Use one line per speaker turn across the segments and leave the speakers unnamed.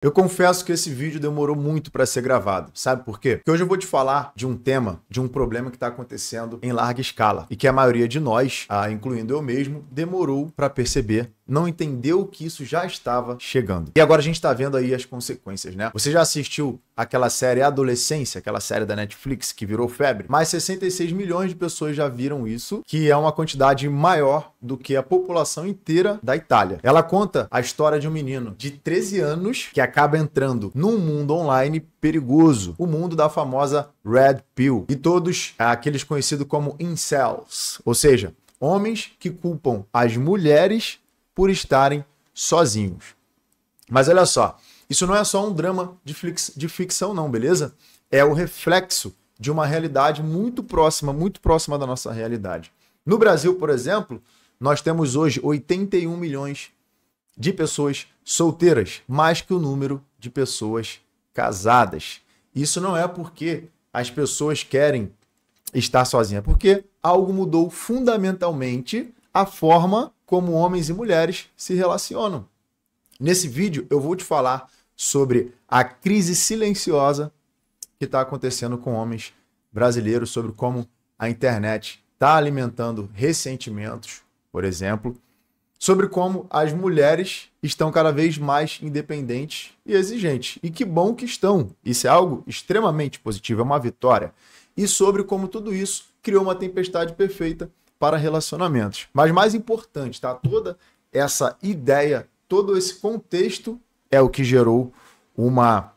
Eu confesso que esse vídeo demorou muito para ser gravado. Sabe por quê? Porque hoje eu vou te falar de um tema, de um problema que está acontecendo em larga escala e que a maioria de nós, incluindo eu mesmo, demorou para perceber, não entendeu que isso já estava chegando. E agora a gente está vendo aí as consequências, né? Você já assistiu aquela série Adolescência, aquela série da Netflix que virou febre? Mais 66 milhões de pessoas já viram isso, que é uma quantidade maior do que a população inteira da Itália. Ela conta a história de um menino de 13 anos que acaba entrando num mundo online perigoso, o mundo da famosa Red Pill, e todos aqueles conhecidos como incels, ou seja, homens que culpam as mulheres por estarem sozinhos. Mas olha só, isso não é só um drama de ficção não, beleza? É o reflexo de uma realidade muito próxima da nossa realidade. No Brasil, por exemplo, nós temos hoje 81 milhões de pessoas solteiras, mais que o número de pessoas casadas. Isso não é porque as pessoas querem estar sozinhas, é porque algo mudou fundamentalmente a forma como homens e mulheres se relacionam. Nesse vídeo eu vou te falar sobre a crise silenciosa que está acontecendo com homens brasileiros, sobre como a internet está alimentando ressentimentos, por exemplo, sobre como as mulheres estão cada vez mais independentes e exigentes. E que bom que estão. Isso é algo extremamente positivo, é uma vitória. E sobre como tudo isso criou uma tempestade perfeita para relacionamentos. Mas mais importante, tá? Toda essa ideia, todo esse contexto é o que gerou uma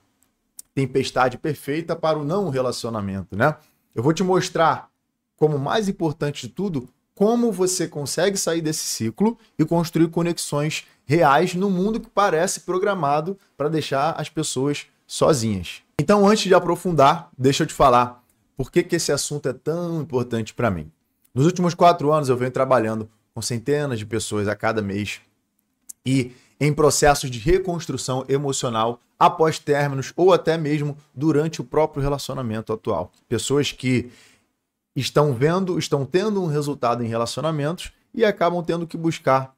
tempestade perfeita para o não relacionamento, né? Eu vou te mostrar, como mais importante de tudo, como você consegue sair desse ciclo e construir conexões reais no mundo que parece programado para deixar as pessoas sozinhas. Então, antes de aprofundar, deixa eu te falar por que esse assunto é tão importante para mim. Nos últimos 4 anos, eu venho trabalhando com centenas de pessoas a cada mês e em processos de reconstrução emocional após términos ou até mesmo durante o próprio relacionamento atual. Pessoas que estão tendo um resultado em relacionamentos e acabam tendo que buscar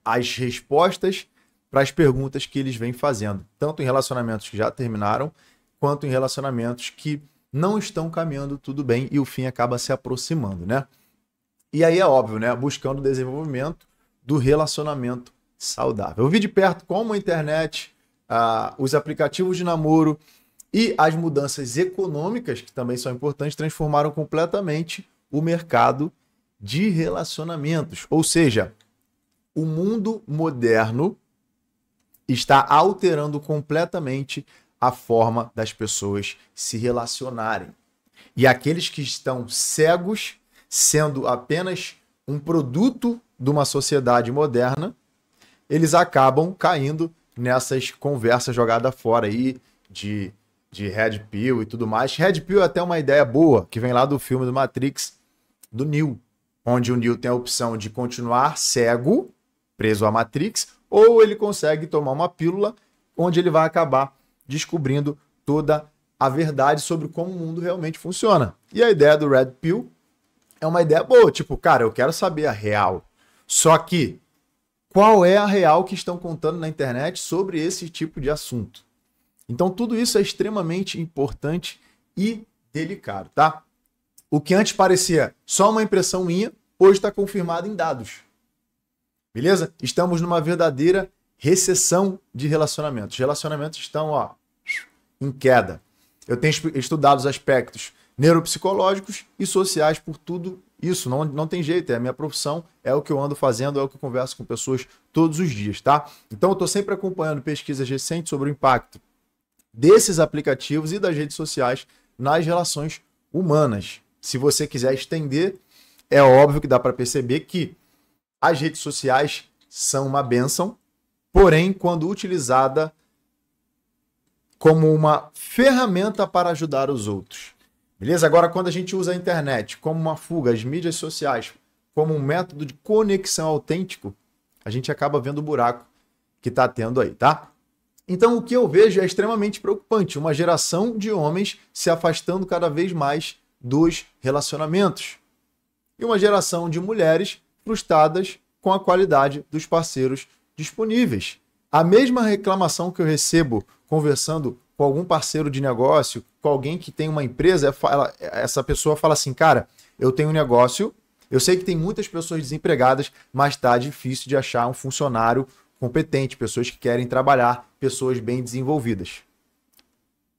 as respostas para as perguntas que eles vêm fazendo, tanto em relacionamentos que já terminaram, quanto em relacionamentos que não estão caminhando tudo bem e o fim acaba se aproximando, né? E aí é óbvio, né? Buscando o desenvolvimento do relacionamento saudável. Eu vi de perto como a internet, os aplicativos de namoro e as mudanças econômicas, que também são importantes, transformaram completamente o mercado de relacionamentos. Ou seja, o mundo moderno está alterando completamente a forma das pessoas se relacionarem. E aqueles que estão cegos, sendo apenas um produto de uma sociedade moderna, eles acabam caindo nessas conversas jogadas fora aí de Red Pill e tudo mais. Red Pill é até uma ideia boa, que vem lá do filme do Matrix, do Neo, onde o Neo tem a opção de continuar cego, preso à Matrix, ou ele consegue tomar uma pílula onde ele vai acabar descobrindo toda a verdade sobre como o mundo realmente funciona. E a ideia do Red Pill é uma ideia boa, tipo, cara, eu quero saber a real. Só que, qual é a real que estão contando na internet sobre esse tipo de assunto? Então, tudo isso é extremamente importante e delicado, tá? O que antes parecia só uma impressão minha, hoje está confirmado em dados. Beleza? Estamos numa verdadeira recessão de relacionamentos. Os relacionamentos estão, em queda. Eu tenho estudado os aspectos neuropsicológicos e sociais por tudo isso. Não tem jeito, é a minha profissão, é o que eu ando fazendo, é o que eu converso com pessoas todos os dias, tá? Então, eu estou sempre acompanhando pesquisas recentes sobre o impacto desses aplicativos e das redes sociais nas relações humanas. Se você quiser estender, é óbvio que dá para perceber que as redes sociais são uma bênção, porém, quando utilizada como uma ferramenta para ajudar os outros. Beleza? Agora, quando a gente usa a internet como uma fuga, as mídias sociais como um método de conexão autêntico, a gente acaba vendo o buraco que está tendo aí, tá? Então, o que eu vejo é extremamente preocupante. Uma geração de homens se afastando cada vez mais dos relacionamentos. E uma geração de mulheres frustradas com a qualidade dos parceiros disponíveis. A mesma reclamação que eu recebo conversando com algum parceiro de negócio, com alguém que tem uma empresa, essa pessoa fala assim, cara, eu tenho um negócio, eu sei que tem muitas pessoas desempregadas, mas está difícil de achar um funcionário competente, pessoas que querem trabalhar, pessoas bem desenvolvidas.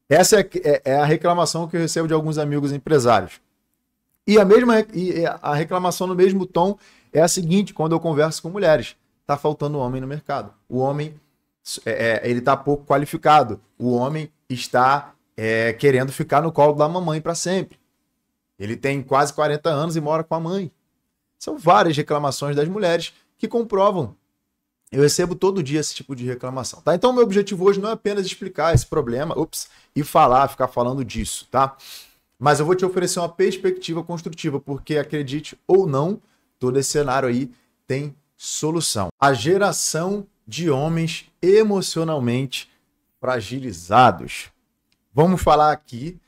Essa é a reclamação que eu recebo de alguns amigos empresários. E a reclamação no mesmo tom é a seguinte, quando eu converso com mulheres, está faltando homem no mercado. O homem ele está pouco qualificado. O homem está querendo ficar no colo da mamãe para sempre. Ele tem quase 40 anos e mora com a mãe. São várias reclamações das mulheres que comprovam. Eu recebo todo dia esse tipo de reclamação, tá? Então, meu objetivo hoje não é apenas explicar esse problema, e ficar falando disso, tá? Mas eu vou te oferecer uma perspectiva construtiva, porque acredite ou não, todo esse cenário aí tem solução. A geração de homens emocionalmente fragilizados. Vamos falar aqui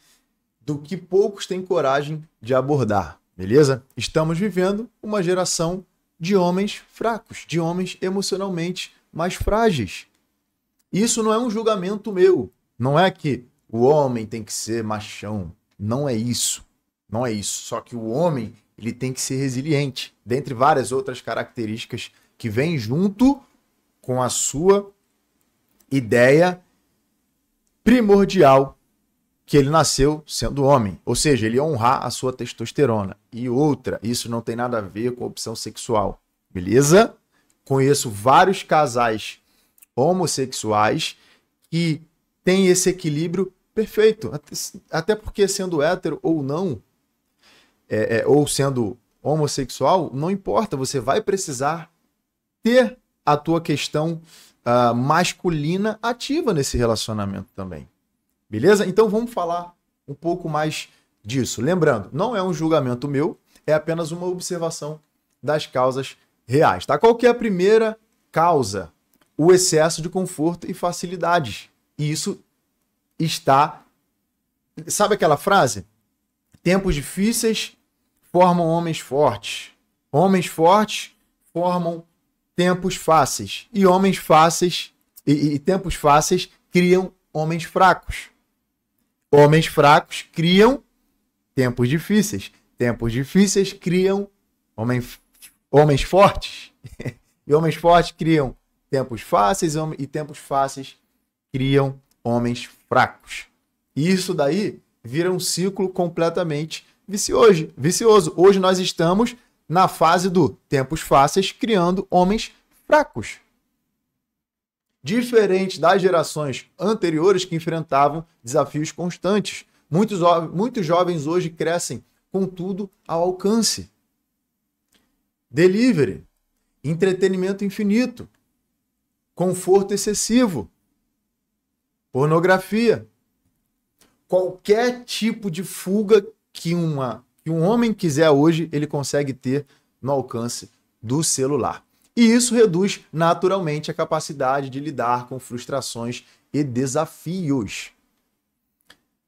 do que poucos têm coragem de abordar, beleza? Estamos vivendo uma geração de homens fracos, de homens emocionalmente mais frágeis. Isso não é um julgamento meu. Não é que o homem tem que ser machão. Não é isso. Não é isso. Só que o homem, ele tem que ser resiliente, dentre várias outras características que vêm junto com a sua ideia primordial que ele nasceu sendo homem, ou seja, ele honrar a sua testosterona. E outra, isso não tem nada a ver com opção sexual, beleza? Conheço vários casais homossexuais que têm esse equilíbrio perfeito, até porque sendo hétero ou não, ou sendo homossexual, não importa, você vai precisar ter a tua questão masculina ativa nesse relacionamento também. Beleza? Então vamos falar um pouco mais disso. Lembrando, não é um julgamento meu, é apenas uma observação das causas reais. Tá? Qual que é a primeira causa? O excesso de conforto e facilidades. E isso está... Sabe aquela frase? Tempos difíceis formam homens fortes. Homens fortes formam tempos fáceis. E homens fáceis e tempos fáceis criam homens fracos. Homens fracos criam tempos difíceis. Tempos difíceis criam homens fortes. E homens fortes criam tempos fáceis e tempos fáceis criam homens fracos. E isso daí vira um ciclo completamente vicioso. Hoje nós estamos na fase do tempos fáceis criando homens fracos. Diferente das gerações anteriores que enfrentavam desafios constantes. Muitos jovens hoje crescem com tudo ao alcance. Delivery, entretenimento infinito, conforto excessivo, pornografia. Qualquer tipo de fuga que um homem quiser hoje, ele consegue ter no alcance do celular. E isso reduz naturalmente a capacidade de lidar com frustrações e desafios.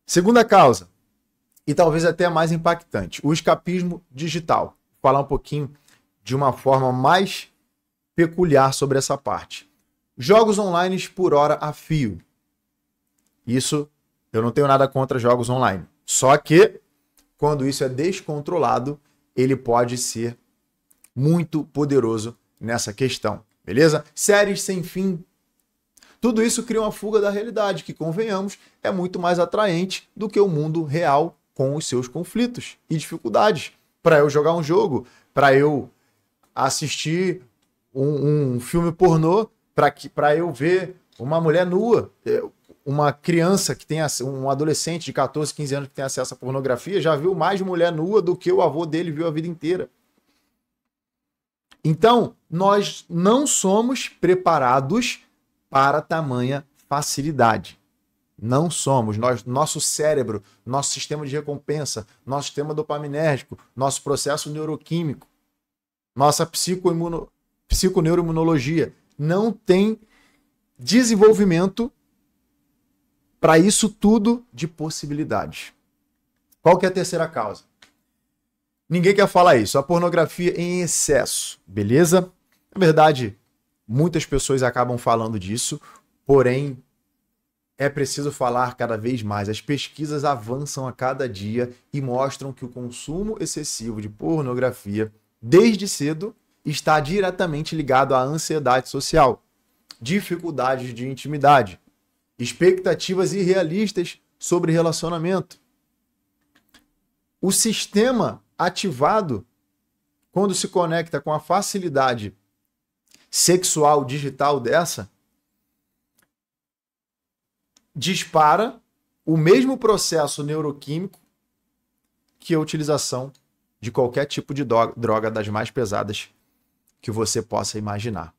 Segunda causa, e talvez até a mais impactante, o escapismo digital. Vou falar um pouquinho de uma forma mais peculiar sobre essa parte. Jogos online por hora a fio. Isso, eu não tenho nada contra jogos online. Só que, quando isso é descontrolado, ele pode ser muito poderoso nessa questão, beleza? Séries sem fim. Tudo isso cria uma fuga da realidade, que, convenhamos, é muito mais atraente do que o mundo real com os seus conflitos e dificuldades. Para eu jogar um jogo, para eu assistir um filme pornô, para eu ver uma mulher nua, uma criança que tem um adolescente de 14, 15 anos que tem acesso à pornografia, já viu mais mulher nua do que o avô dele viu a vida inteira. Então, nós não somos preparados para tamanha facilidade. Não somos. Nosso cérebro, nosso sistema de recompensa, nosso sistema dopaminérgico, nosso processo neuroquímico, nossa psiconeuroimunologia não tem desenvolvimento para isso tudo de possibilidades. Qual que é a terceira causa? Ninguém quer falar isso. A pornografia em excesso, beleza? Na verdade, Muitas pessoas acabam falando disso, porém é preciso falar cada vez mais. As pesquisas avançam a cada dia e mostram que o consumo excessivo de pornografia, desde cedo, está diretamente ligado à ansiedade social, dificuldades de intimidade, expectativas irrealistas sobre relacionamento. O sistema ativado, quando se conecta com a facilidade sexual digital dessa, dispara o mesmo processo neuroquímico que a utilização de qualquer tipo de droga das mais pesadas que você possa imaginar.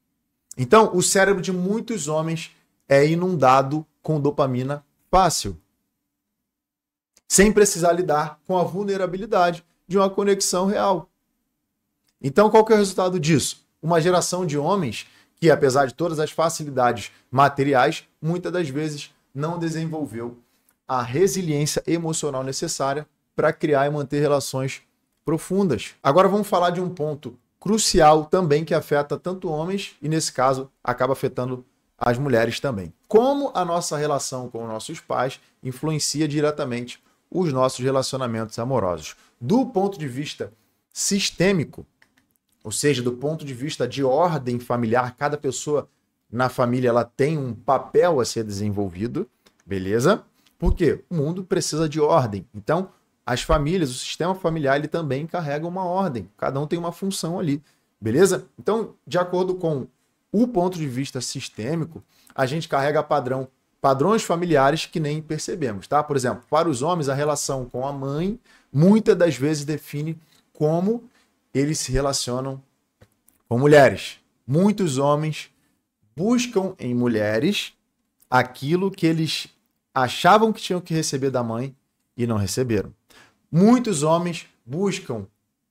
Então, o cérebro de muitos homens é inundado com dopamina fácil, sem precisar lidar com a vulnerabilidade de uma conexão real. Então, qual que é o resultado disso? Uma geração de homens que, apesar de todas as facilidades materiais, muitas das vezes não desenvolveu a resiliência emocional necessária para criar e manter relações profundas. Agora vamos falar de um ponto crucial também que afeta tanto homens e, nesse caso, acaba afetando as mulheres também. Como a nossa relação com nossos pais influencia diretamente os nossos relacionamentos amorosos. Do ponto de vista sistêmico, ou seja, do ponto de vista de ordem familiar, cada pessoa na família ela tem um papel a ser desenvolvido, beleza? Porque o mundo precisa de ordem. Então, as famílias, o sistema familiar, ele também carrega uma ordem. Cada um tem uma função ali, beleza? Então, de acordo com o ponto de vista sistêmico, a gente carrega padrões familiares que nem percebemos, tá? Por exemplo, para os homens, a relação com a mãe, muitas das vezes define como eles se relacionam com mulheres. Muitos homens buscam em mulheres aquilo que eles achavam que tinham que receber da mãe e não receberam. Muitos homens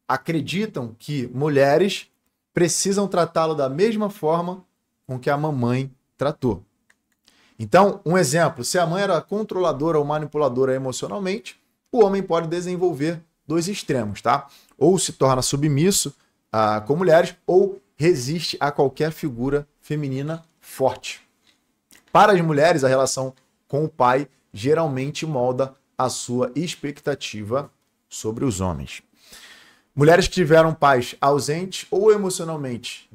acreditam que mulheres precisam tratá-lo da mesma forma com que a mamãe tratou. Então, um exemplo, se a mãe era controladora ou manipuladora emocionalmente, o homem pode desenvolver dois extremos, tá? Ou se torna submisso com mulheres, ou resiste a qualquer figura feminina forte. Para as mulheres, a relação com o pai geralmente molda a sua expectativa sobre os homens. Mulheres que tiveram pais ausentes ou emocionalmente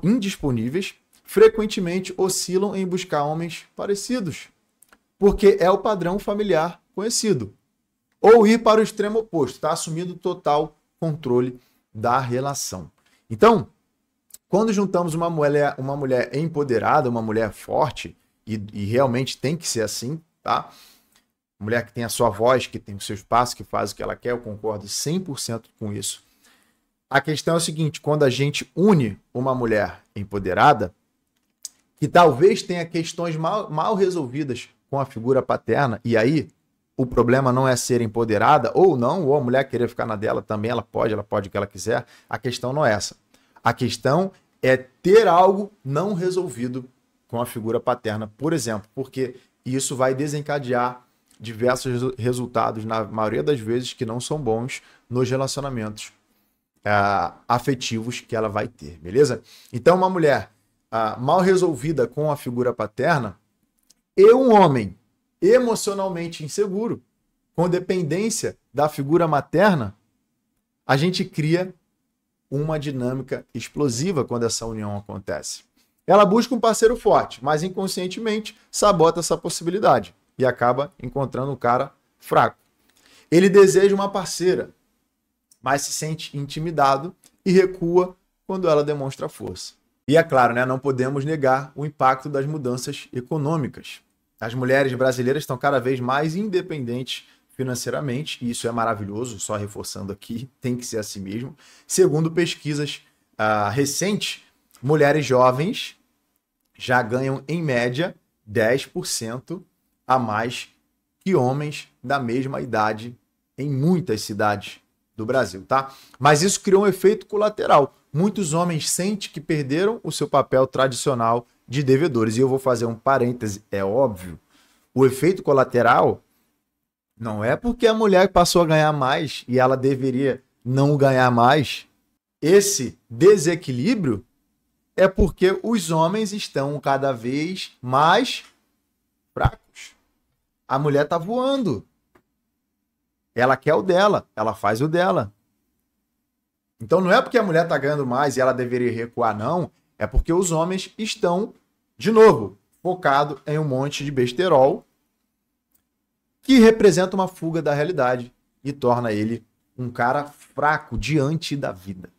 indisponíveis frequentemente oscilam em buscar homens parecidos, porque é o padrão familiar conhecido. Ou ir para o extremo oposto, está assumindo total controle da relação. Então, quando juntamos uma mulher empoderada, uma mulher forte, e realmente tem que ser assim, tá? Mulher que tem a sua voz, que tem o seu espaço, que faz o que ela quer, eu concordo 100% com isso. A questão é o seguinte, quando a gente une uma mulher empoderada, que talvez tenha questões mal resolvidas com a figura paterna, e aí o problema não é ser empoderada ou não, ou a mulher querer ficar na dela também, ela pode o que ela quiser, a questão não é essa. A questão é ter algo não resolvido com a figura paterna, por exemplo, porque isso vai desencadear diversos resultados, na maioria das vezes, que não são bons nos relacionamentos afetivos que ela vai ter, beleza? Então, uma mulher mal resolvida com a figura paterna e um homem emocionalmente inseguro, com dependência da figura materna, a gente cria uma dinâmica explosiva quando essa união acontece. Ela busca um parceiro forte, mas inconscientemente sabota essa possibilidade e acaba encontrando um cara fraco. Ele deseja uma parceira, mas se sente intimidado e recua quando ela demonstra força. E é claro, né, não podemos negar o impacto das mudanças econômicas. As mulheres brasileiras estão cada vez mais independentes financeiramente, e isso é maravilhoso, só reforçando aqui, tem que ser assim mesmo. Segundo pesquisas recentes, mulheres jovens já ganham, em média, 10% a mais que homens da mesma idade em muitas cidades do Brasil, tá? Mas isso criou um efeito colateral. Muitos homens sentem que perderam o seu papel tradicional de devedores. E eu vou fazer um parêntese, é óbvio. O efeito colateral não é porque a mulher passou a ganhar mais e ela deveria não ganhar mais. Esse desequilíbrio é porque os homens estão cada vez mais fracos. A mulher tá voando. Ela quer o dela, ela faz o dela. Então não é porque a mulher tá ganhando mais e ela deveria recuar, não. É porque os homens estão, de novo, focados em um monte de besterol que representa uma fuga da realidade e torna ele um cara fraco diante da vida.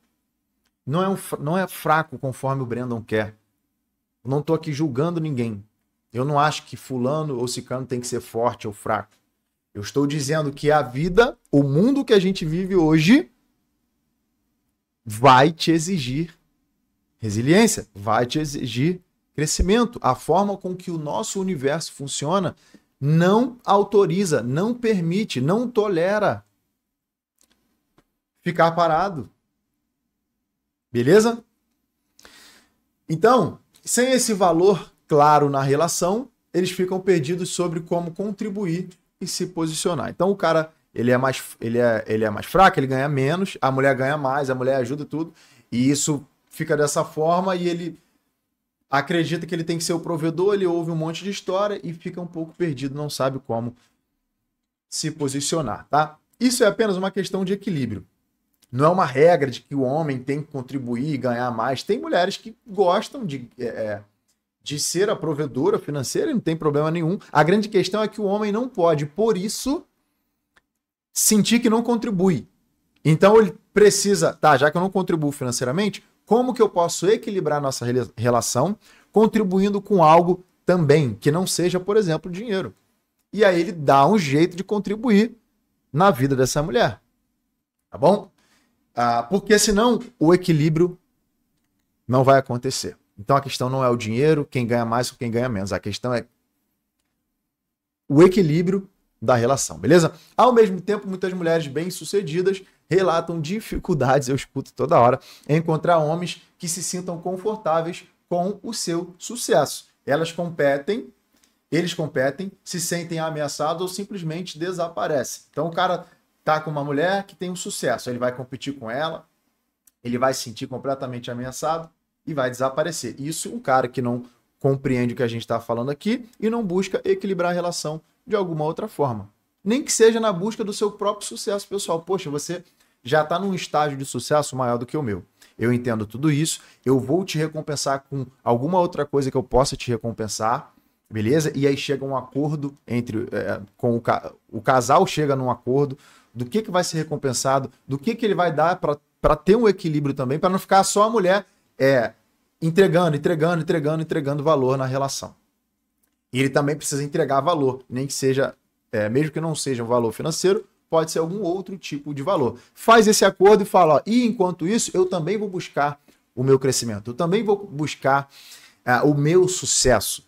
Não é fraco conforme o Brandon quer. Eu não tô aqui julgando ninguém. Eu não acho que fulano ou ciclano tem que ser forte ou fraco. Eu estou dizendo que a vida, o mundo que a gente vive hoje, vai te exigir resiliência, vai te exigir crescimento. A forma com que o nosso universo funciona não autoriza, não permite, não tolera ficar parado. Beleza? Então, sem esse valor claro na relação, eles ficam perdidos sobre como contribuir e se posicionar. Então o cara, ele é mais fraco, ele ganha menos, a mulher ganha mais, a mulher ajuda tudo, e isso fica dessa forma e ele acredita que ele tem que ser o provedor, ele ouve um monte de história e fica um pouco perdido, não sabe como se posicionar, tá? Isso é apenas uma questão de equilíbrio. Não é uma regra de que o homem tem que contribuir e ganhar mais. Tem mulheres que gostam de ser a provedora financeira, não tem problema nenhum. A grande questão é que o homem não pode, por isso, sentir que não contribui. Então ele precisa, tá, já que eu não contribuo financeiramente, como que eu posso equilibrar nossa relação contribuindo com algo também, que não seja, por exemplo, dinheiro. E aí ele dá um jeito de contribuir na vida dessa mulher. Tá bom? Porque senão o equilíbrio não vai acontecer. Então a questão não é o dinheiro, quem ganha mais ou quem ganha menos. A questão é o equilíbrio da relação, beleza? Ao mesmo tempo, muitas mulheres bem-sucedidas relatam dificuldades, eu escuto toda hora, em encontrar homens que se sintam confortáveis com o seu sucesso. Eles competem, se sentem ameaçados ou simplesmente desaparecem. Então o cara tá com uma mulher que tem um sucesso, ele vai competir com ela, ele vai se sentir completamente ameaçado e vai desaparecer. Isso um cara que não compreende o que a gente está falando aqui e não busca equilibrar a relação de alguma outra forma. Nem que seja na busca do seu próprio sucesso, pessoal. Poxa, você já está num estágio de sucesso maior do que o meu. Eu entendo tudo isso, eu vou te recompensar com alguma outra coisa que eu possa te recompensar, beleza? E aí chega um acordo entre o casal chega num acordo do que vai ser recompensado, do que ele vai dar para ter um equilíbrio também, para não ficar só a mulher entregando valor na relação. E ele também precisa entregar valor, nem que seja, mesmo que não seja um valor financeiro, pode ser algum outro tipo de valor. Faz esse acordo e fala, ó, e enquanto isso, eu também vou buscar o meu crescimento, eu também vou buscar o meu sucesso.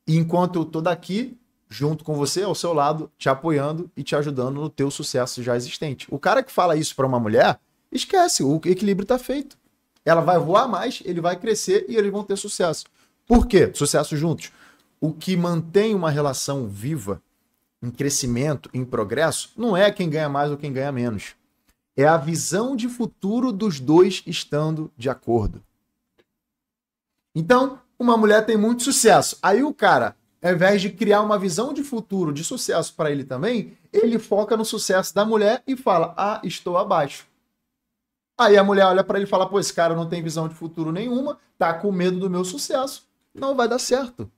E enquanto eu tô daqui, junto com você, ao seu lado, te apoiando e te ajudando no teu sucesso já existente. O cara que fala isso para uma mulher, esquece, o equilíbrio tá feito. Ela vai voar mais, ele vai crescer e eles vão ter sucesso. Por quê? Sucesso juntos. O que mantém uma relação viva, em crescimento, em progresso, não é quem ganha mais ou quem ganha menos. É a visão de futuro dos dois estando de acordo. Então, uma mulher tem muito sucesso. Aí o cara, ao invés de criar uma visão de futuro, de sucesso para ele também, ele foca no sucesso da mulher e fala, estou abaixo. Aí a mulher olha para ele e fala, pô, esse cara não tem visão de futuro nenhuma, tá com medo do meu sucesso, não vai dar certo.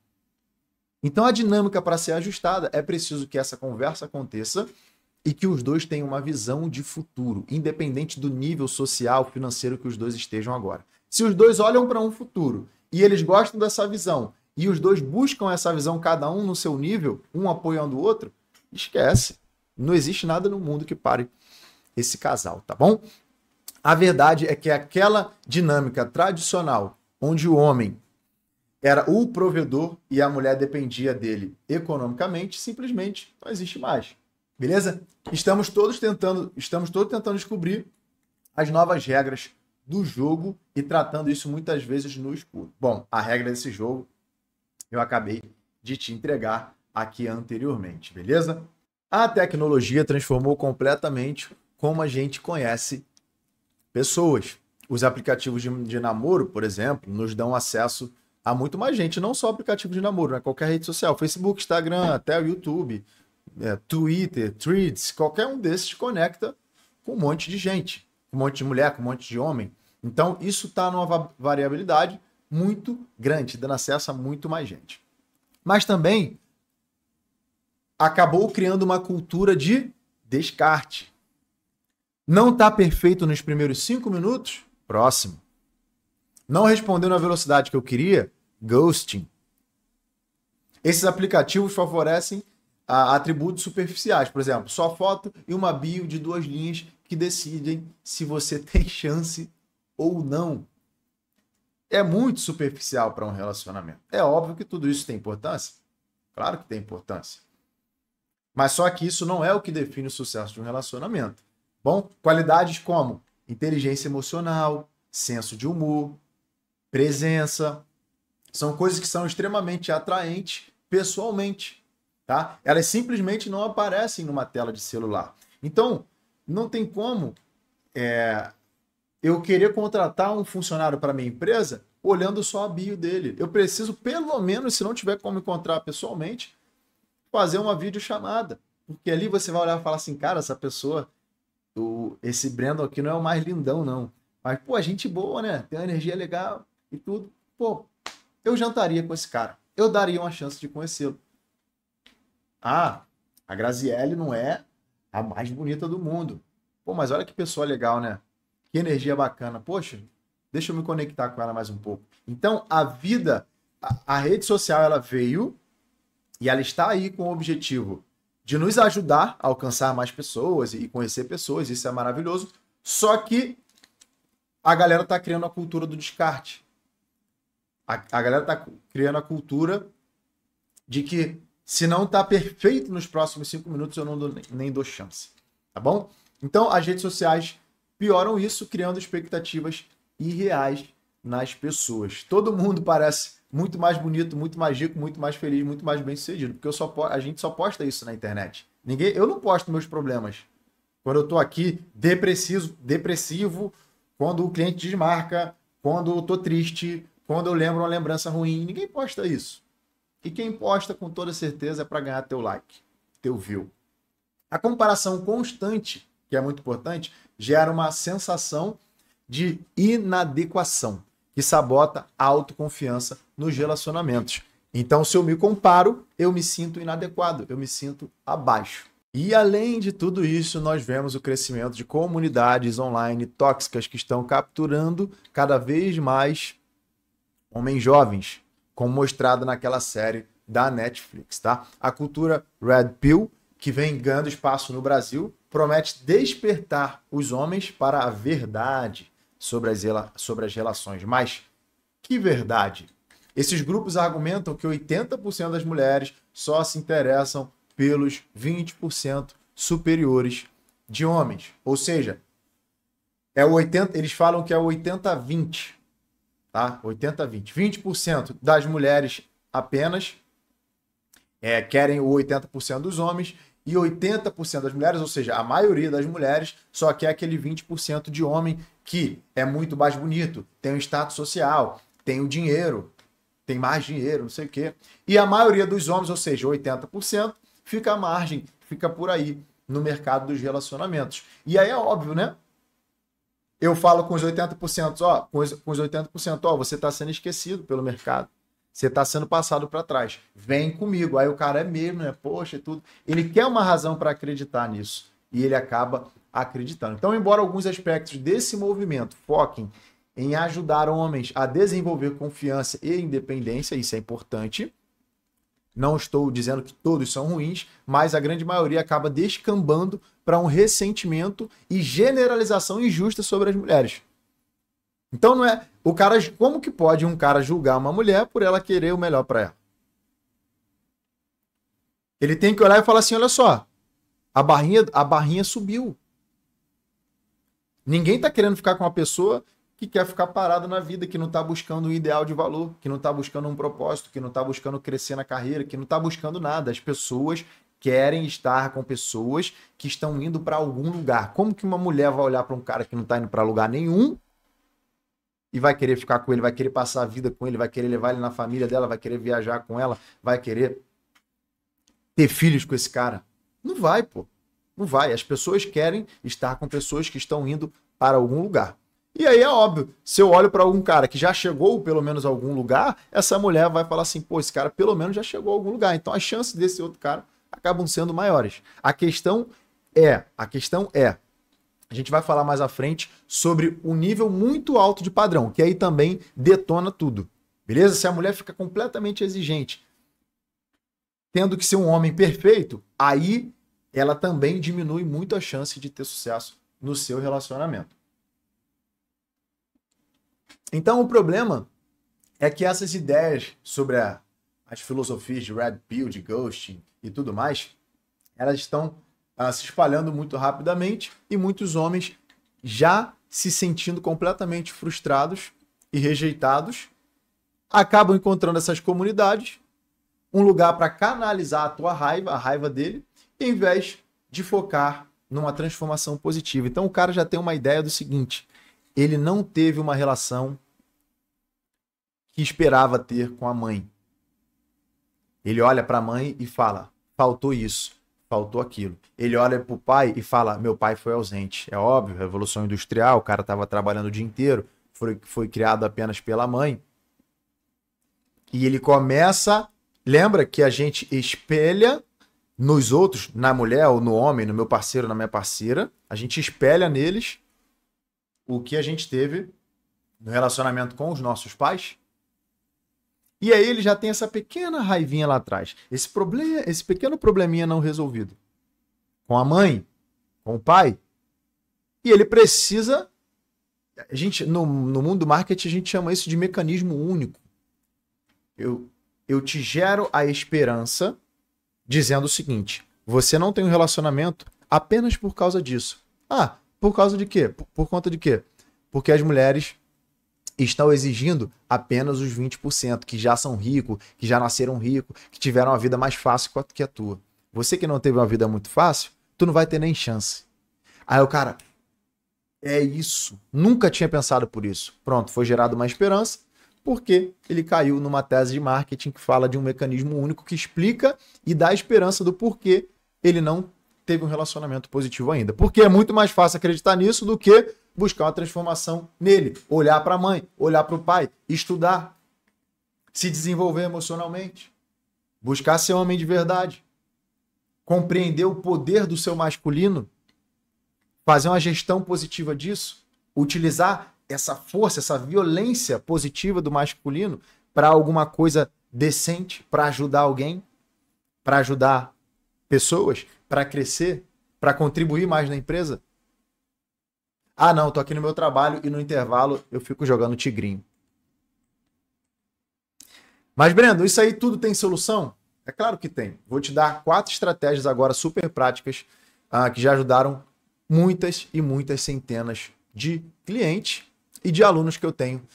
Então a dinâmica para ser ajustada é preciso que essa conversa aconteça e que os dois tenham uma visão de futuro, independente do nível social, financeiro que os dois estejam agora. Se os dois olham para um futuro e eles gostam dessa visão e os dois buscam essa visão, cada um no seu nível, um apoiando o outro, esquece. Não existe nada no mundo que pare esse casal, tá bom? A verdade é que aquela dinâmica tradicional, onde o homem era o provedor e a mulher dependia dele economicamente, simplesmente não existe mais. Beleza? Estamos todos tentando descobrir as novas regras do jogo e tratando isso muitas vezes no escuro. Bom, a regra desse jogo eu acabei de te entregar aqui anteriormente, beleza? A tecnologia transformou completamente como a gente conhece pessoas. os aplicativos de namoro, por exemplo, nos dão acesso a muito mais gente, não só aplicativo de namoro, né? Qualquer rede social, Facebook, Instagram, até o YouTube, Twitter, Threads, qualquer um desses te conecta com um monte de gente, com um monte de mulher, com um monte de homem. Então, isso está numa variabilidade muito grande, dando acesso a muito mais gente. Mas também acabou criando uma cultura de descarte. Não está perfeito nos primeiros 5 minutos? Próximo. Não respondeu na velocidade que eu queria? Ghosting. Esses aplicativos favorecem atributos superficiais. Por exemplo, só foto e uma bio de 2 linhas que decidem se você tem chance ou não. É muito superficial para um relacionamento. É óbvio que tudo isso tem importância. Claro que tem importância. Mas só que isso não é o que define o sucesso de um relacionamento. Bom, qualidades como inteligência emocional, senso de humor, presença, são coisas que são extremamente atraentes pessoalmente, tá? Elas simplesmente não aparecem numa tela de celular. Então, não tem como eu querer contratar um funcionário para minha empresa olhando só a bio dele. Eu preciso, pelo menos, se não tiver como encontrar pessoalmente, fazer uma videochamada. Porque ali você vai olhar e falar assim, cara, essa pessoa, esse Brandon aqui não é o mais lindão, não. Mas, pô, gente boa, né? Tem uma energia legal e tudo. Pô, eu jantaria com esse cara. Eu daria uma chance de conhecê-lo. Ah, a Graziele não é a mais bonita do mundo. Pô, mas olha que pessoa legal, né? Que energia bacana. Poxa, deixa eu me conectar com ela mais um pouco. Então, a vida, a rede social, ela veio e ela está aí com o objetivo de nos ajudar a alcançar mais pessoas e conhecer pessoas. Isso é maravilhoso. Só que a galera está criando a cultura do descarte. A galera está criando a cultura de que se não está perfeito nos próximos 5 minutos, eu nem dou chance. Tá bom? Então, as redes sociais pioram isso, criando expectativas irreais nas pessoas. Todo mundo parece muito mais bonito, muito mais rico, muito mais feliz, muito mais bem-sucedido, porque a gente só posta isso na internet. Eu não posto meus problemas. Quando eu tô aqui depressivo, quando o cliente desmarca, quando eu tô triste, quando eu lembro uma lembrança ruim, ninguém posta isso. E quem posta, com toda certeza, é para ganhar teu like, teu view. A comparação constante, que é muito importante, gera uma sensação de inadequação, que sabota a autoconfiança nos relacionamentos. Então, se eu me comparo, eu me sinto inadequado, eu me sinto abaixo. E além de tudo isso, nós vemos o crescimento de comunidades online tóxicas que estão capturando cada vez mais homens jovens, como mostrado naquela série da Netflix, tá? A cultura Red Pill, que vem ganhando espaço no Brasil, promete despertar os homens para a verdade sobre as relações. Mas que verdade? Esses grupos argumentam que 80% das mulheres só se interessam pelos 20% superiores de homens. Ou seja, eles falam que é 80-20. Tá? 80-20. 20% das mulheres apenas querem o 80% dos homens e 80% das mulheres, ou seja, a maioria das mulheres, só quer aquele 20% de homem que é muito mais bonito, tem um status social, tem o dinheiro, tem mais dinheiro, não sei o quê. E a maioria dos homens, ou seja, 80%, fica à margem, fica por aí no mercado dos relacionamentos. E aí é óbvio, né? Eu falo com os 80%, com os 80%, você está sendo esquecido pelo mercado. Você está sendo passado para trás. Vem comigo. Aí o cara é mesmo, né? Poxa, tudo. Ele quer uma razão para acreditar nisso. E ele acaba acreditando. Então, embora alguns aspectos desse movimento foquem em ajudar homens a desenvolver confiança e independência, isso é importante. Não estou dizendo que todos são ruins, mas a grande maioria acaba descambando para um ressentimento e generalização injusta sobre as mulheres. Então não é o cara, como que pode um cara julgar uma mulher por ela querer o melhor para ela? Ele tem que olhar e falar assim, olha só, a barrinha subiu. Ninguém está querendo ficar com uma pessoa que quer ficar parado na vida, que não está buscando um ideal de valor, que não está buscando um propósito, que não está buscando crescer na carreira, que não está buscando nada. As pessoas querem estar com pessoas que estão indo para algum lugar. Como que uma mulher vai olhar para um cara que não está indo para lugar nenhum e vai querer ficar com ele, vai querer passar a vida com ele, vai querer levar ele na família dela, vai querer viajar com ela, vai querer ter filhos com esse cara. Não vai, pô. Não vai. As pessoas querem estar com pessoas que estão indo para algum lugar. E aí é óbvio, se eu olho para algum cara que já chegou pelo menos a algum lugar, essa mulher vai falar assim, pô, esse cara pelo menos já chegou a algum lugar. Então as chances desse outro cara acabam sendo maiores. A questão é, a gente vai falar mais à frente sobre o nível muito alto de padrão, que aí também detona tudo. Beleza? Se a mulher fica completamente exigente, tendo que ser um homem perfeito, aí ela também diminui muito a chance de ter sucesso no seu relacionamento. Então o problema é que essas ideias sobre as filosofias de Red Pill, de Ghosting e tudo mais, elas estão se espalhando muito rapidamente e muitos homens já se sentindo completamente frustrados e rejeitados, acabam encontrando essas comunidades, um lugar para canalizar a tua raiva, a raiva dele, em vez de focar numa transformação positiva. Então o cara já tem uma ideia do seguinte, ele não teve uma relação que esperava ter com a mãe. Ele olha para a mãe e fala, faltou isso, faltou aquilo. Ele olha para o pai e fala, meu pai foi ausente. É óbvio, Revolução Industrial, o cara estava trabalhando o dia inteiro, foi criado apenas pela mãe. E ele começa, lembra que a gente espelha nos outros, na mulher ou no homem, no meu parceiro, na minha parceira, a gente espelha neles o que a gente teve no relacionamento com os nossos pais. E aí ele já tem essa pequena raivinha lá atrás. Esse pequeno probleminha não resolvido. Com a mãe, com o pai. E ele precisa... A gente, no mundo do marketing, a gente chama isso de mecanismo único. Eu te gero a esperança dizendo o seguinte, você não tem um relacionamento apenas por causa disso. Ah, por causa de quê? Por conta de quê? Porque as mulheres estão exigindo apenas os 20%, que já são ricos, que já nasceram ricos, que tiveram uma vida mais fácil que a tua. Você que não teve uma vida muito fácil, tu não vai ter nem chance. Aí o cara, é isso. Nunca tinha pensado por isso. Pronto, foi gerada uma esperança, porque ele caiu numa tese de marketing que fala de um mecanismo único que explica e dá esperança do porquê ele não teve um relacionamento positivo ainda. Porque é muito mais fácil acreditar nisso do que buscar uma transformação nele, olhar para a mãe, olhar para o pai, estudar, se desenvolver emocionalmente, buscar ser homem de verdade, compreender o poder do seu masculino, fazer uma gestão positiva disso, utilizar essa força, essa violência positiva do masculino para alguma coisa decente, para ajudar alguém, para ajudar pessoas, para crescer, para contribuir mais na empresa. Ah, não, tô aqui no meu trabalho e no intervalo eu fico jogando tigrinho. Mas, Brendo, isso aí tudo tem solução? É claro que tem. Vou te dar 4 estratégias agora super práticas que já ajudaram muitas e muitas centenas de clientes e de alunos que eu tenho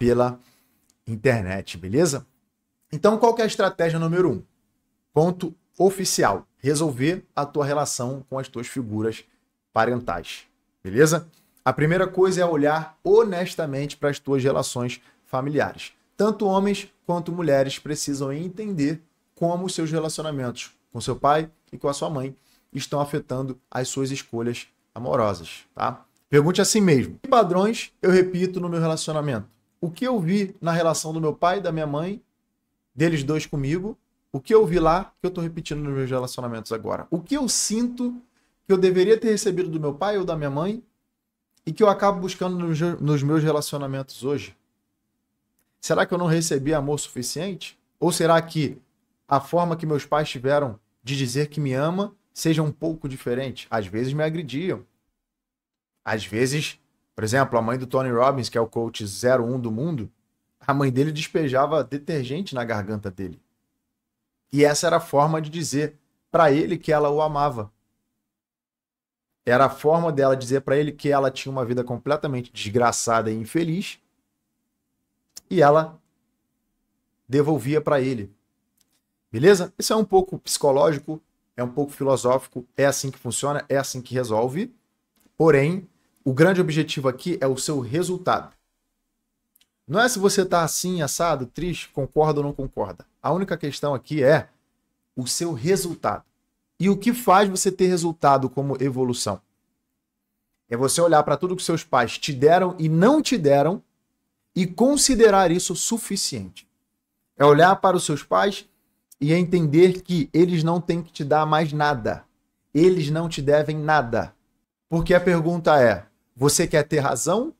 pela internet, beleza? Então, qual que é a estratégia número 1? Ponto oficial. Resolver a tua relação com as tuas figuras parentais. Beleza? A primeira coisa é olhar honestamente para as tuas relações familiares. Tanto homens quanto mulheres precisam entender como os seus relacionamentos com seu pai e com a sua mãe estão afetando as suas escolhas amorosas, tá? Pergunte a si mesmo. Que padrões eu repito no meu relacionamento? O que eu vi na relação do meu pai e da minha mãe, deles dois comigo, o que eu vi lá que eu estou repetindo nos meus relacionamentos agora? O que eu sinto que eu deveria ter recebido do meu pai ou da minha mãe e que eu acabo buscando nos meus relacionamentos hoje? Será que eu não recebi amor suficiente? Ou será que a forma que meus pais tiveram de dizer que me ama seja um pouco diferente? Às vezes me agrediam. Às vezes, por exemplo, a mãe do Tony Robbins, que é o coach 01 do mundo, a mãe dele despejava detergente na garganta dele. E essa era a forma de dizer para ele que ela o amava. Era a forma dela dizer para ele que ela tinha uma vida completamente desgraçada e infeliz. E ela devolvia para ele. Beleza? Isso é um pouco psicológico, é um pouco filosófico, é assim que funciona, é assim que resolve. Porém, o grande objetivo aqui é o seu resultado. Não é se você tá assim, assado, triste, concorda ou não concorda. A única questão aqui é o seu resultado. E o que faz você ter resultado como evolução? É você olhar para tudo que seus pais te deram e não te deram e considerar isso suficiente. É olhar para os seus pais e entender que eles não têm que te dar mais nada. Eles não te devem nada. Porque a pergunta é, você quer ter razão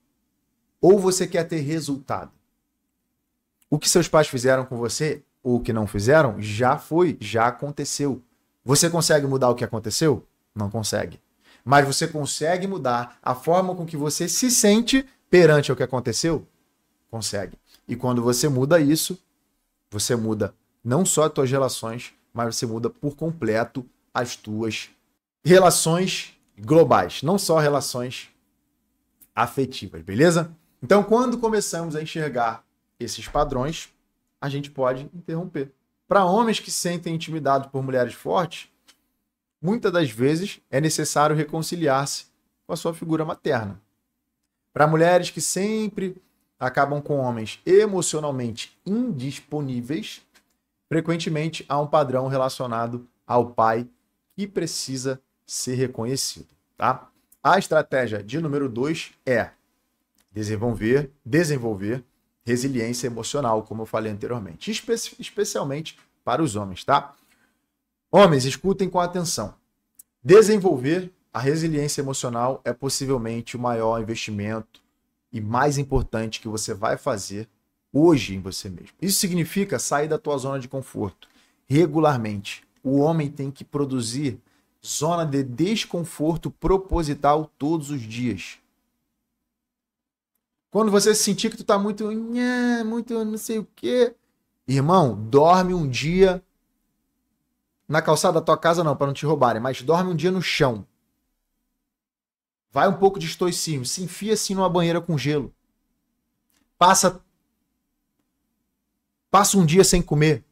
ou você quer ter resultado? O que seus pais fizeram com você ou o que não fizeram já foi, já aconteceu. Você consegue mudar o que aconteceu? Não consegue. Mas você consegue mudar a forma com que você se sente perante o que aconteceu? Consegue. E quando você muda isso, você muda não só as tuas relações, mas você muda por completo as tuas relações globais, não só relações afetivas, beleza? Então, quando começamos a enxergar esses padrões, a gente pode interromper. Para homens que se sentem intimidados por mulheres fortes, muitas das vezes é necessário reconciliar-se com a sua figura materna. Para mulheres que sempre acabam com homens emocionalmente indisponíveis, frequentemente há um padrão relacionado ao pai que precisa ser reconhecido, tá? A estratégia de número 2 é desenvolver resiliência emocional, como eu falei anteriormente, especialmente para os homens, tá? Homens, escutem com atenção. Desenvolver a resiliência emocional é possivelmente o maior investimento e mais importante que você vai fazer hoje em você mesmo. Isso significa sair da tua zona de conforto regularmente. O homem tem que produzir zona de desconforto proposital todos os dias. Quando você sentir que tu tá muito não sei o quê, irmão, dorme um dia na calçada da tua casa não, para não te roubarem, mas dorme um dia no chão. Vai um pouco de estoicismo, se enfia assim numa banheira com gelo. Passa um dia sem comer.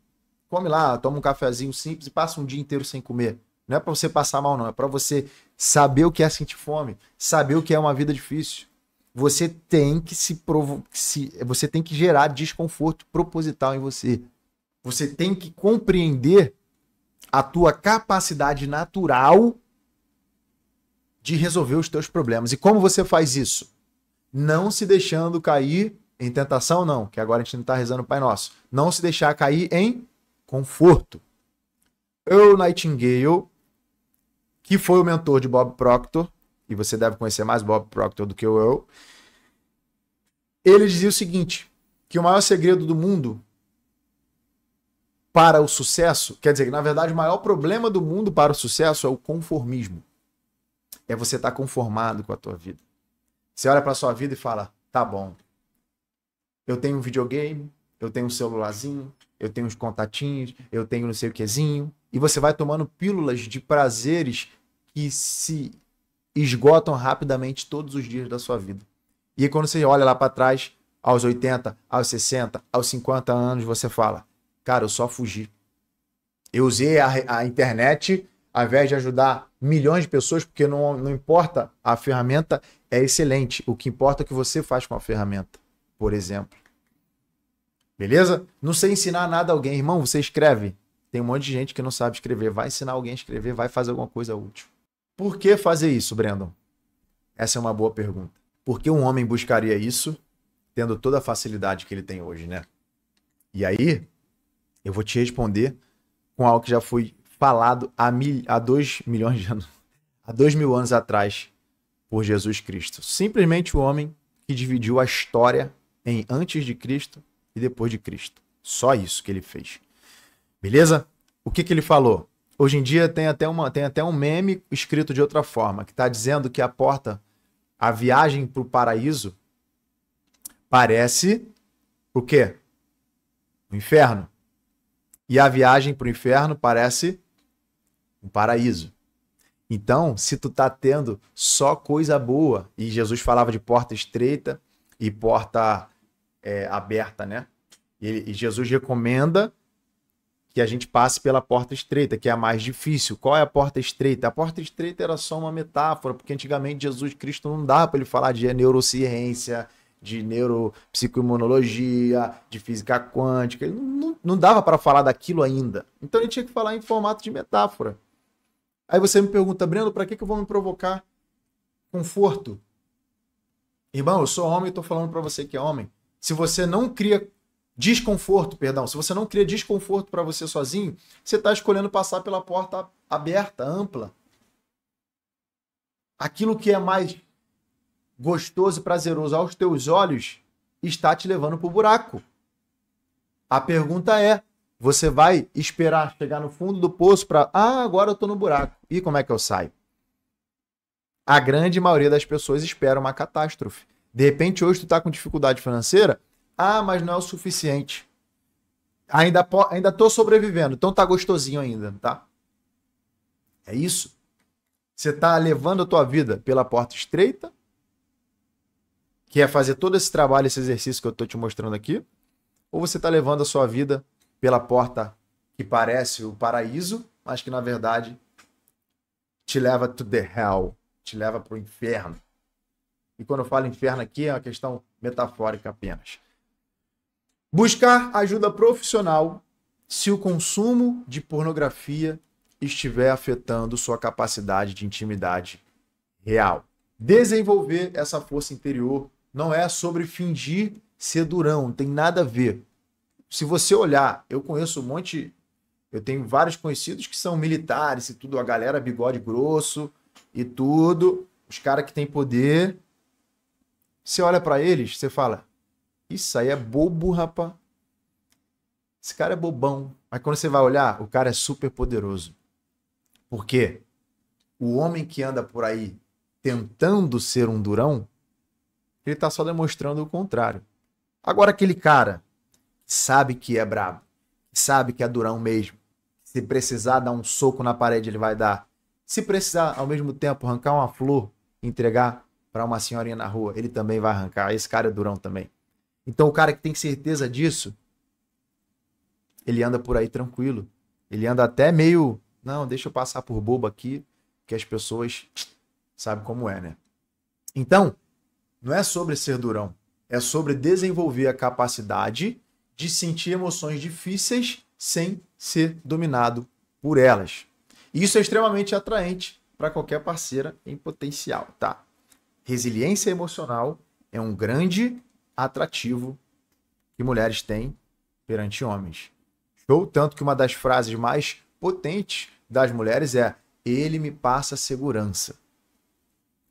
Come lá, toma um cafezinho simples e passa um dia inteiro sem comer. Não é para você passar mal, não. É para você saber o que é sentir fome, saber o que é uma vida difícil. Você tem que você tem que gerar desconforto proposital em você. Você tem que compreender a tua capacidade natural de resolver os teus problemas. E como você faz isso? Não se deixando cair em tentação, não, que agora a gente não está rezando o Pai Nosso. Não se deixar cair em conforto. Earl Nightingale, que foi o mentor de Bob Proctor, e você deve conhecer mais Bob Proctor do que o Earl, ele dizia o seguinte, que o maior segredo do mundo para o sucesso, quer dizer, que na verdade o maior problema do mundo para o sucesso é o conformismo. É você estar conformado com a tua vida. Você olha para a sua vida e fala, tá bom, eu tenho um videogame, eu tenho um celularzinho, eu tenho uns contatinhos, eu tenho não sei o quezinho, e você vai tomando pílulas de prazeres que se esgotam rapidamente todos os dias da sua vida. E aí, quando você olha lá para trás, aos 80, aos 60, aos 50 anos, você fala, cara, eu só fugi. Eu usei a internet ao invés de ajudar milhões de pessoas, porque não importa, a ferramenta é excelente. O que importa é o que você faz com a ferramenta, por exemplo. Beleza? Não sei ensinar nada a alguém. Irmão, você escreve. Tem um monte de gente que não sabe escrever. Vai ensinar alguém a escrever, vai fazer alguma coisa útil. Por que fazer isso, Brandon? Essa é uma boa pergunta. Por que um homem buscaria isso, tendo toda a facilidade que ele tem hoje, né? E aí, eu vou te responder com algo que já foi falado há 2 milhões de anos, há 2.000 anos atrás, por Jesus Cristo. Simplesmente o homem que dividiu a história em antes de Cristo e depois de Cristo. Só isso que ele fez. Beleza? O que ele falou? Hoje em dia tem até um meme escrito de outra forma, que está dizendo que a viagem para o paraíso parece o quê? O inferno. E a viagem para o inferno parece um paraíso. Então, se tu tá tendo só coisa boa, e Jesus falava de porta estreita e porta aberta, né? E Jesus recomenda que a gente passe pela porta estreita, que é a mais difícil. Qual é a porta estreita? A porta estreita era só uma metáfora, porque antigamente Jesus Cristo não dava para ele falar de neurociência, de neuropsicoimunologia, de física quântica. Ele não dava para falar daquilo ainda. Então ele tinha que falar em formato de metáfora. Aí você me pergunta, Breno, para que eu vou me provocar conforto? Irmão, eu sou homem e estou falando para você que é homem. Se você não cria desconforto, se você não cria desconforto para você sozinho, você está escolhendo passar pela porta aberta, ampla. Aquilo que é mais gostoso e prazeroso aos teus olhos está te levando para o buraco. A pergunta é, você vai esperar chegar no fundo do poço para, agora eu estou no buraco. E como é que eu saio? A grande maioria das pessoas espera uma catástrofe. De repente, hoje tu está com dificuldade financeira, mas não é o suficiente. Ainda estou sobrevivendo, então tá gostosinho ainda, tá? É isso. Você está levando a tua vida pela porta estreita, que é fazer todo esse trabalho, esse exercício que eu estou te mostrando aqui, ou você está levando a sua vida pela porta que parece o paraíso, mas que na verdade te leva to the hell, te leva para o inferno. E quando eu falo inferno aqui é uma questão metafórica apenas. Buscar ajuda profissional se o consumo de pornografia estiver afetando sua capacidade de intimidade real. Desenvolver essa força interior não é sobre fingir ser durão, não tem nada a ver. Se você olhar, eu tenho vários conhecidos que são militares e tudo, a galera bigode grosso e tudo, os caras que têm poder. Você olha para eles, você fala, isso aí é bobo, rapaz. Esse cara é bobão. Mas quando você vai olhar, o cara é super poderoso. Por quê? O homem que anda por aí tentando ser um durão, ele tá só demonstrando o contrário. Agora aquele cara que sabe que é brabo, que sabe que é durão mesmo, se precisar dar um soco na parede, ele vai dar. Se precisar, ao mesmo tempo, arrancar uma flor e entregar para uma senhorinha na rua, ele também vai arrancar. Esse cara é durão também. Então o cara que tem certeza disso, ele anda por aí tranquilo. Ele anda até meio, não, deixa eu passar por bobo aqui, que as pessoas sabem como é, né? Então, não é sobre ser durão. É sobre desenvolver a capacidade de sentir emoções difíceis sem ser dominado por elas. E isso é extremamente atraente para qualquer parceira em potencial, tá? Resiliência emocional é um grande atrativo que mulheres têm perante homens. Show? Tanto que uma das frases mais potentes das mulheres é: ele me passa segurança.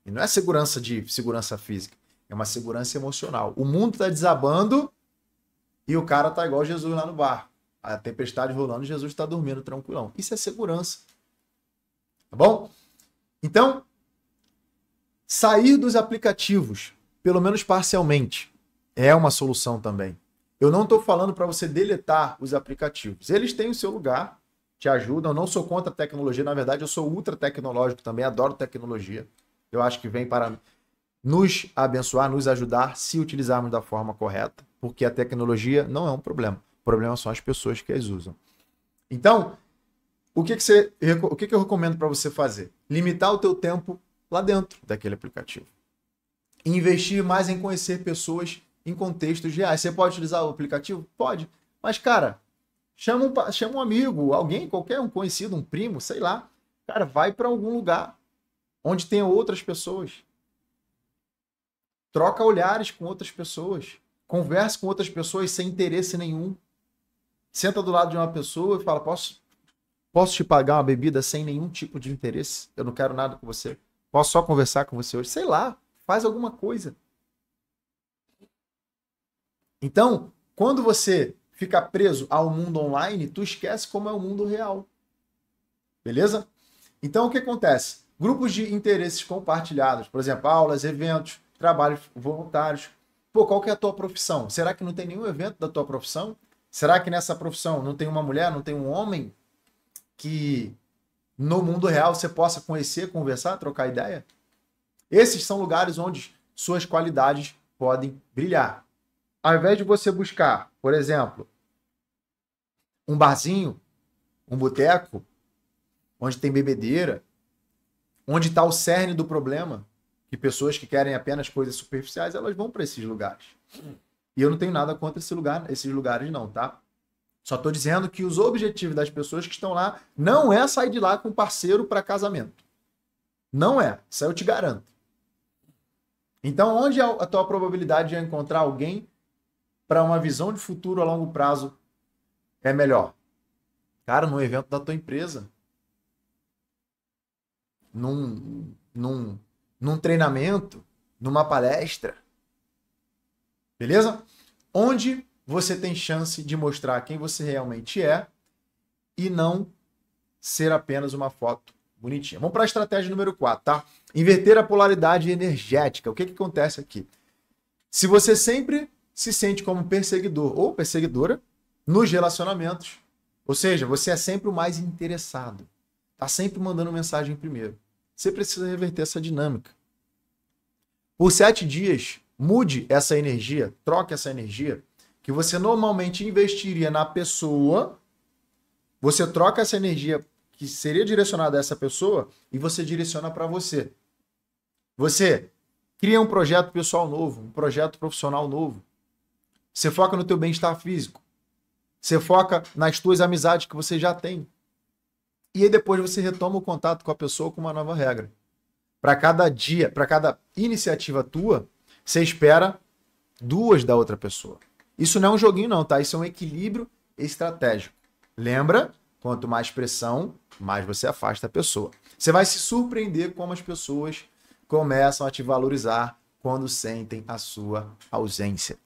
E não é segurança de segurança física, é uma segurança emocional. O mundo está desabando e o cara tá igual Jesus lá no bar. A tempestade rolando, Jesus está dormindo tranquilão. Isso é segurança. Tá bom? Então, sair dos aplicativos, pelo menos parcialmente, é uma solução também. Eu não estou falando para você deletar os aplicativos. Eles têm o seu lugar, te ajudam. Eu não sou contra a tecnologia, na verdade eu sou ultra tecnológico também, adoro tecnologia. Eu acho que vem para nos abençoar, nos ajudar, se utilizarmos da forma correta, porque a tecnologia não é um problema. O problema são as pessoas que as usam. Então, o que eu recomendo para você fazer? Limitar o teu tempo lá dentro daquele aplicativo. Investir mais em conhecer pessoas em contextos reais. Você pode utilizar o aplicativo? Pode. Mas, cara, chama um amigo, alguém, qualquer um conhecido, um primo, sei lá. Cara, vai para algum lugar onde tenha outras pessoas. Troca olhares com outras pessoas. Converse com outras pessoas sem interesse nenhum. Senta do lado de uma pessoa e fala, posso te pagar uma bebida sem nenhum tipo de interesse? Eu não quero nada com você. Posso só conversar com você hoje? Sei lá, faz alguma coisa. Então, quando você fica preso ao mundo online, tu esquece como é o mundo real. Beleza? Então, o que acontece? Grupos de interesses compartilhados, por exemplo, aulas, eventos, trabalhos voluntários. Pô, qual que é a tua profissão? Será que não tem nenhum evento da tua profissão? Será que nessa profissão não tem uma mulher, não tem um homem que no mundo real você possa conhecer, conversar, trocar ideia? Esses são lugares onde suas qualidades podem brilhar. Ao invés de você buscar, por exemplo, um barzinho, um boteco, onde tem bebedeira, onde está o cerne do problema, que pessoas que querem apenas coisas superficiais, elas vão para esses lugares. E eu não tenho nada contra esses lugares não, tá? Só estou dizendo que os objetivos das pessoas que estão lá não é sair de lá com parceiro para casamento. Não é. Isso aí eu te garanto. Então, onde é a tua probabilidade de encontrar alguém para uma visão de futuro a longo prazo é melhor? Cara, no evento da tua empresa. Num treinamento, numa palestra. Beleza? Onde você tem chance de mostrar quem você realmente é e não ser apenas uma foto bonitinha. Vamos para a estratégia número 4, tá? Inverter a polaridade energética. O que acontece aqui? Se você sempre se sente como perseguidor ou perseguidora nos relacionamentos, ou seja, você é sempre o mais interessado, tá sempre mandando mensagem primeiro. Você precisa reverter essa dinâmica. Por 7 dias, mude essa energia, troque essa energia que você normalmente investiria na pessoa, você troca essa energia que seria direcionada a essa pessoa e você direciona para você. Você cria um projeto pessoal novo, um projeto profissional novo. Você foca no teu bem-estar físico. Você foca nas tuas amizades que você já tem. E aí depois você retoma o contato com a pessoa com uma nova regra. Para cada dia, para cada iniciativa tua, você espera 2 da outra pessoa. Isso não é um joguinho não, tá? Isso é um equilíbrio estratégico. Lembra? Quanto mais pressão, mais você afasta a pessoa. Você vai se surpreender como as pessoas começam a te valorizar quando sentem a sua ausência.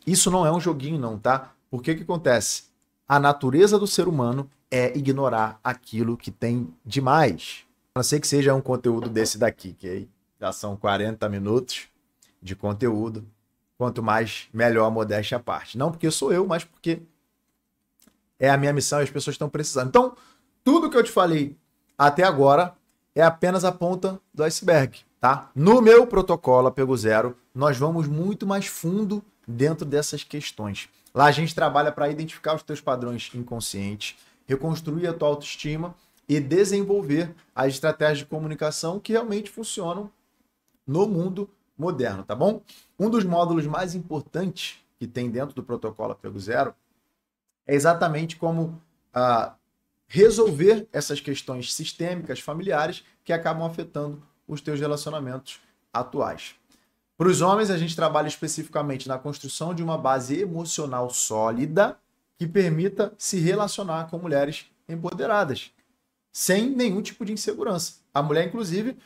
Isso não é um joguinho não, tá? Por que acontece? A natureza do ser humano é ignorar aquilo que tem de mais. A não ser que seja um conteúdo desse daqui, que aí já são 40 minutos de conteúdo. Quanto mais, melhor, a modéstia à parte. Não porque sou eu, mas porque é a minha missão e as pessoas estão precisando. Então, tudo que eu te falei até agora é apenas a ponta do iceberg, tá? No meu protocolo Apego Zero, nós vamos muito mais fundo dentro dessas questões. Lá a gente trabalha para identificar os teus padrões inconscientes, reconstruir a tua autoestima e desenvolver as estratégias de comunicação que realmente funcionam no mundo moderno, tá bom? Um dos módulos mais importantes que tem dentro do protocolo Apego Zero é exatamente como resolver essas questões sistêmicas, familiares, que acabam afetando os teus relacionamentos atuais. Para os homens, a gente trabalha especificamente na construção de uma base emocional sólida que permita se relacionar com mulheres empoderadas, sem nenhum tipo de insegurança. A mulher, inclusive,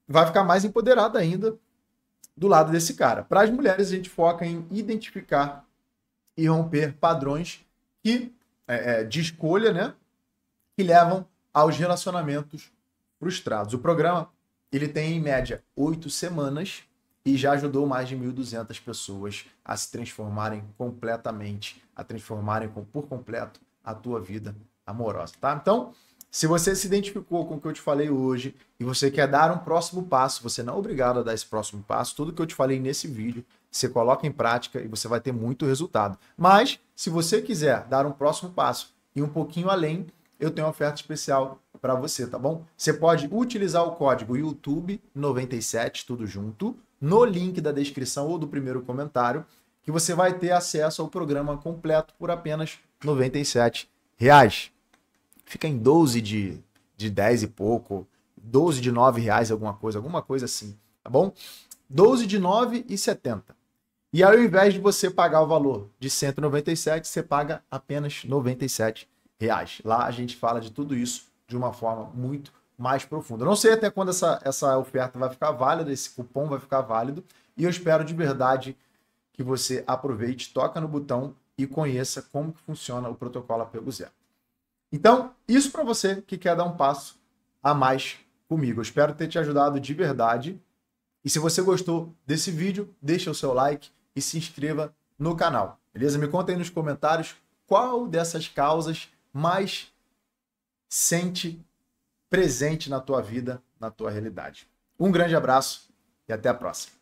vai ficar mais empoderada ainda do lado desse cara. Para as mulheres, a gente foca em identificar e romper padrões de escolha, né, que levam aos relacionamentos frustrados. O programa ele tem, em média, 8 semanas e já ajudou mais de 1.200 pessoas a se transformarem completamente, a transformarem por completo a tua vida amorosa, tá? Então, se você se identificou com o que eu te falei hoje e você quer dar um próximo passo, você não é obrigado a dar esse próximo passo. Tudo que eu te falei nesse vídeo, você coloca em prática e você vai ter muito resultado. Mas, se você quiser dar um próximo passo e um pouquinho além, eu tenho uma oferta especial para você, tá bom? Você pode utilizar o código YouTube97, tudo junto, no link da descrição ou do primeiro comentário, que você vai ter acesso ao programa completo por apenas R$ 97. Fica em 12 de 10 e pouco, 12 de 9 reais, alguma coisa assim, tá bom? 12 de 9,70. E ao invés de você pagar o valor de 197, você paga apenas R$ 97. Lá a gente fala de tudo isso de uma forma muito mais profunda. Eu não sei até quando essa oferta vai ficar válida, esse cupom vai ficar válido, e eu espero de verdade que você aproveite, toca no botão e conheça como que funciona o protocolo Apego Zero. Então, isso para você que quer dar um passo a mais comigo. Eu espero ter te ajudado de verdade. E se você gostou desse vídeo, deixa o seu like e se inscreva no canal. Beleza? Me conta aí nos comentários qual dessas causas mais sente presente na tua vida, na tua realidade. Um grande abraço e até a próxima.